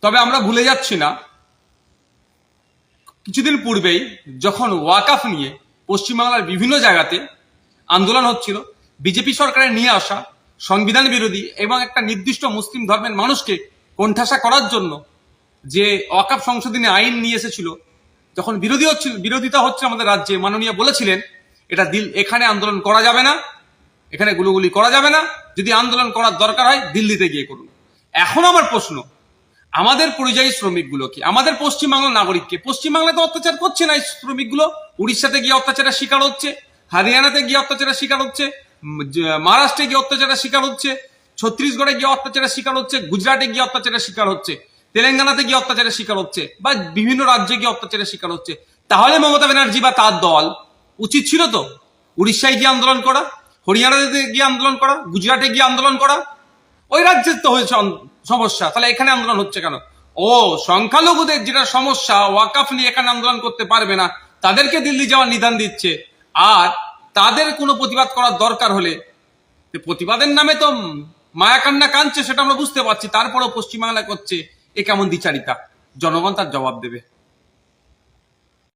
তবে আমরা ভুলে যাচ্ছি না, কিছুদিন পূর্বেই যখন ওয়াকাফ নিয়ে পশ্চিমবাংলার বিভিন্ন জায়গাতে আন্দোলন হচ্ছিল, বিজেপি সরকারের নিয়ে আসা সংবিধান বিরোধী এবং একটা নির্দিষ্ট মুসলিম ধর্মের মানুষকে কোণঠাসা করার জন্য যে ওয়াকাফ সংশোধনী আইন নিয়ে এসেছিল, যখন বিরোধিতা হচ্ছে আমাদের রাজ্যে, মাননীয় বলেছিলেন এটা এখানে আন্দোলন করা যাবে না, এখানে গুলোগুলি করা যাবে না, যদি আন্দোলন করার দরকার হয় দিল্লিতে গিয়ে করুন। এখন আমার প্রশ্ন, আমাদের পরিযায়ী শ্রমিকগুলোকে, আমাদের পশ্চিমবাংলার নাগরিককে, পশ্চিমবাংলাতে অত্যাচার করছে না এই শ্রমিকগুলো? উড়িষ্যাতে গিয়ে অত্যাচারের শিকার হচ্ছে, হরিয়ানাতে গিয়ে অত্যাচারের শিকার হচ্ছে, মহারাষ্ট্রে গিয়ে অত্যাচারের শিকার হচ্ছে, ছত্তিশগড়ে গিয়ে অত্যাচারের শিকার হচ্ছে, গুজরাটে গিয়ে অত্যাচারের শিকার হচ্ছে, তেলেঙ্গানাতে গিয়ে অত্যাচারের শিকার হচ্ছে, বা বিভিন্ন রাজ্যে গিয়ে অত্যাচারের শিকার হচ্ছে। তাহলে মমতা ব্যানার্জি বা তার দল উচিত ছিল তো উড়িষ্যায় গিয়ে আন্দোলন করা, হরিয়ানাতে গিয়ে আন্দোলন করা, গুজরাটে গিয়ে আন্দোলন করা। ওই রাজ্যের তো হয়েছে সমস্যা, তাহলে এখানে আন্দোলন হচ্ছে কেন? ও, সংখ্যালঘুদের যেটা সমস্যা, ওয়াকাফ নিয়ে এখানে আন্দোলন করতে পারবে না, তাদেরকে দিল্লি যাওয়ার নিদান দিচ্ছে। আর তাদের কোনো প্রতিবাদ করার দরকার হলে প্রতিবাদের নামে তো মায়াকান্না কাঁদছে, সেটা আমরা বুঝতে পারছি, তারপরেও পশ্চিমবাংলা করছে। এ কেমন দ্বিচারিতা? জনগণ তার জবাব দেবে।